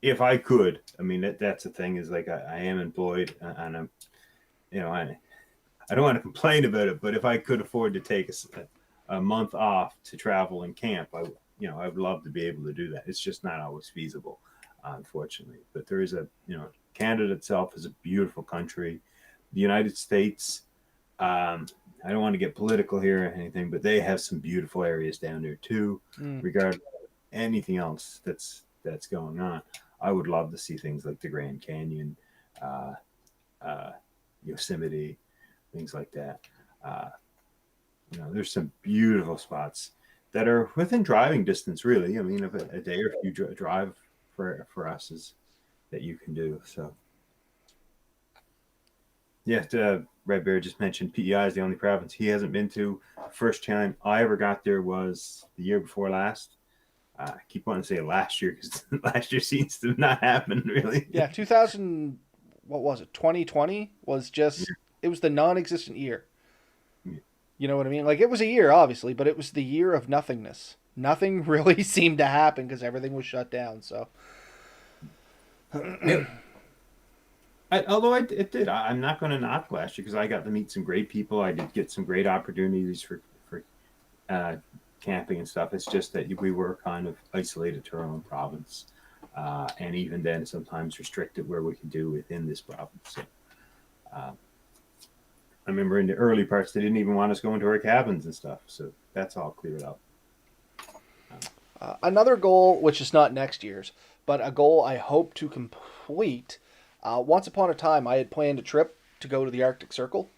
If I could, I mean, that's the thing is like I am employed, and I'm, I don't want to complain about it, but if I could afford to take a month off to travel and camp, I'd love to be able to do that. It's just not always feasible, unfortunately. But there is Canada itself is a beautiful country. The United States, I don't want to get political here or anything, but they have some beautiful areas down there too, regardless of anything else that's going on. I would love to see things like the Grand Canyon, Yosemite, things like that. There's some beautiful spots that are within driving distance, really. I mean, a day or few drive for us is that you can do. So, yeah, Red Bear just mentioned PEI is the only province he hasn't been to. First time I ever got there was the year before last. I keep wanting to say last year because last year seems to not happen, really. Yeah, 2020 was just, it was the non-existent year. You know what I mean? Like, it was a year, obviously, but it was the year of nothingness. Nothing really seemed to happen because everything was shut down, so. Although it did. I'm not going to knock last year because I got to meet some great people. I did get some great opportunities for camping and stuff. It's just that we were kind of isolated to our own province. And even then, sometimes restricted where we could do within this province. So, I remember in the early parts, they didn't even want us going to our cabins and stuff. So that's all cleared up. Another goal, which is not next year's, but a goal I hope to complete. Once upon a time, I had planned a trip to go to the Arctic Circle,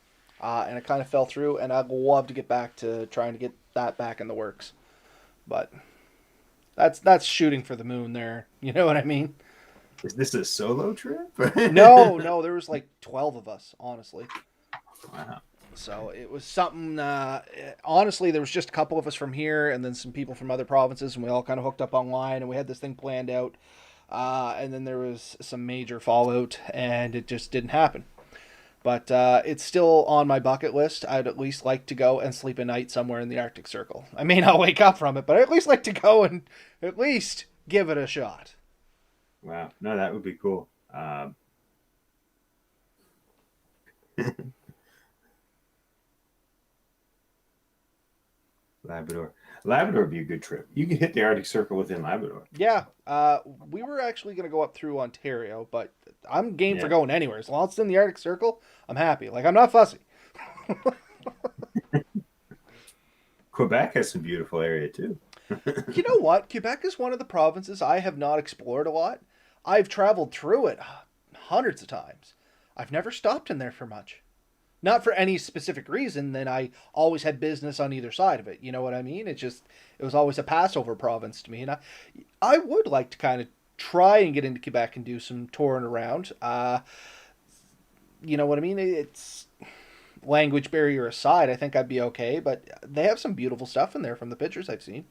and it kind of fell through, and I'd love to get back to trying to get that back in the works. But that's shooting for the moon there. You know what I mean? Is this a solo trip? No, no, there was like 12 of us, honestly. Wow. So it was something. Honestly, there was just a couple of us from here, and then some people from other provinces, and we all kind of hooked up online, and we had this thing planned out. And then there was some major fallout, and it just didn't happen. But it's still on my bucket list. I'd at least like to go and sleep a night somewhere in the Arctic Circle. I may not wake up from it, but I'd at least like to go and at least give it a shot. Wow. No, that would be cool. Labrador. Labrador would be a good trip. You could hit the Arctic Circle within Labrador. Yeah, we were actually going to go up through Ontario, but I'm game for Yeah. going anywhere. As long as it's in the Arctic Circle, I'm happy. Like, I'm not fussy. Quebec has some beautiful area too. You know what? Quebec is one of the provinces I have not explored a lot. I've traveled through it hundreds of times. I've never stopped in there for much. Not for any specific reason, then I always had business on either side of it. You know what I mean? It was always a Passover province to me. And I would like to kind of try and get into Quebec and do some touring around. You know what I mean? It's language barrier aside, I think I'd be okay, but they have some beautiful stuff in there from the pictures I've seen.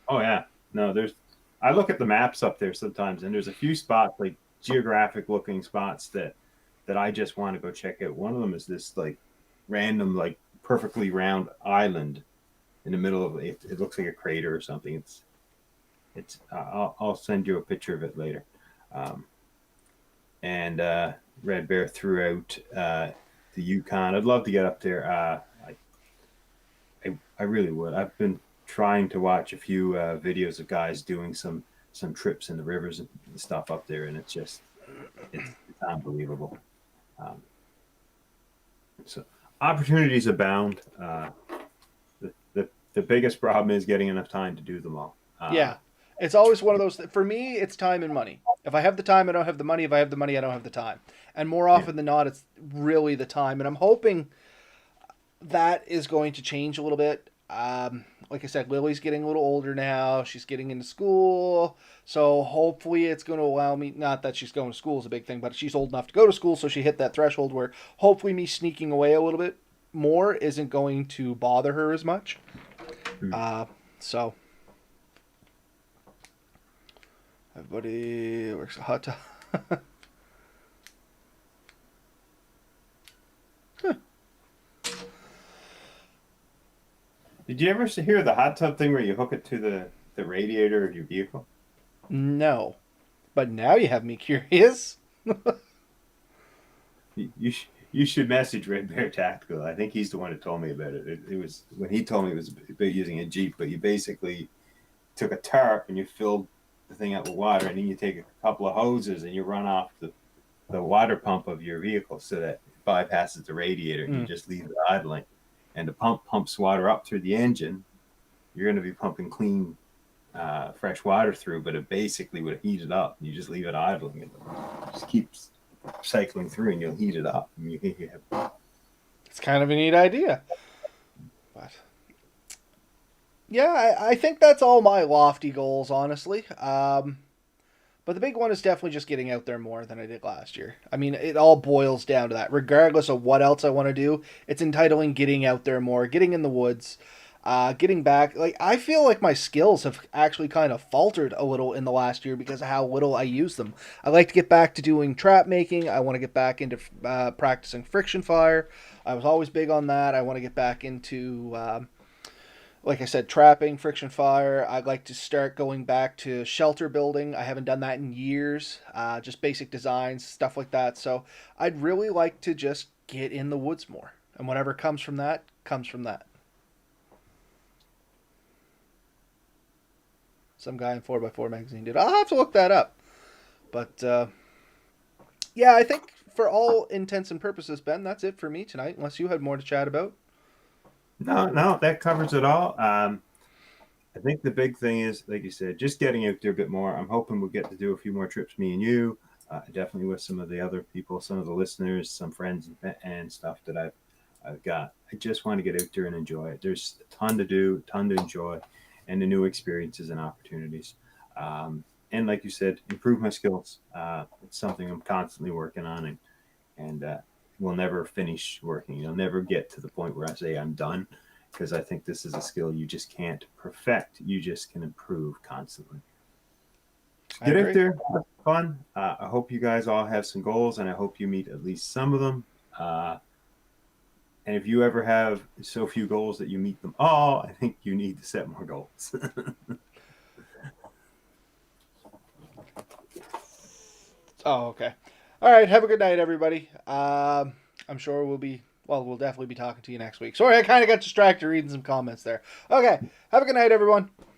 Oh yeah. No, there's I look at the maps up there sometimes and there's a few spots like geographic looking spots that I just want to go check out. One of them is this like random like perfectly round island in the middle of it. It looks like a crater or something. It's I'll send you a picture of it later. Um, and red bear throughout the Yukon. I'd love to get up there. I really would. I've been trying to watch a few videos of guys doing some trips in the rivers and stuff up there, and it's unbelievable. Um, so opportunities abound. The biggest problem is getting enough time to do them all. Yeah. It's always one of those, for me, it's time and money. If I have the time, I don't have the money. If I have the money, I don't have the time. And more Yeah. often than not, it's really the time. And I'm hoping that is going to change a little bit. Like I said, Lily's getting a little older now. She's getting into school. So hopefully it's going to allow me, not that she's going to school is a big thing, but she's old enough to go to school. So she hit that threshold where hopefully me sneaking away a little bit more isn't going to bother her as much. Mm. So everybody works a hot tub. Did you ever hear the hot tub thing where you hook it to the radiator of your vehicle? No. But now you have me curious. You should message Red Bear Tactical. I think he's the one who told me about it. It was when he told me it was about using a Jeep, but you basically took a tarp and you filled the thing up with water, and then you take a couple of hoses and you run off the water pump of your vehicle so that it bypasses the radiator and you just leave it idling. And the pump pumps water up through the engine. You're going to be pumping clean, fresh water through, but it basically would heat it up. You just leave it idling. It just keeps cycling through and you'll heat it up. And you have, It's kind of a neat idea. But yeah, I think that's all my lofty goals, honestly. But the big one is definitely just getting out there more than I did last year. I mean, it all boils down to that. Regardless of what else I want to do, it's entitling getting out there more, getting in the woods, getting back. Like, I feel like my skills have actually kind of faltered a little in the last year because of how little I use them. I like to get back to doing trap making. I want to get back into practicing friction fire. I was always big on that. I want to get back into like I said, trapping, friction fire. I'd like to start going back to shelter building. I haven't done that in years. Just basic designs, stuff like that. So I'd really like to just get in the woods more. And whatever comes from that, comes from that. Some guy in 4x4 magazine did. I'll have to look that up. But yeah, I think for all intents and purposes, Ben, that's it for me tonight, unless you had more to chat about. no, that covers it all. I think the big thing is, like you said, just getting out there a bit more. I'm hoping we'll get to do a few more trips, me and you, definitely with some of the other people, some of the listeners, some friends and stuff that I've got. I just want to get out there and enjoy it. There's a ton to do, a ton to enjoy, and the new experiences and opportunities. and like you said, improve my skills. It's something I'm constantly working on, and we'll never finish working. You'll never get to the point where I say I'm done, because I think this is a skill you just can't perfect. You just can improve constantly. I Get out agree. there, have fun. I hope you guys all have some goals, and I hope you meet at least some of them. And if you ever have so few goals that you meet them all, I think you need to set more goals. Oh, okay. All right. Have a good night, everybody. I'm sure we'll definitely be talking to you next week. Sorry, I kind of got distracted reading some comments there. Okay. Have a good night, everyone.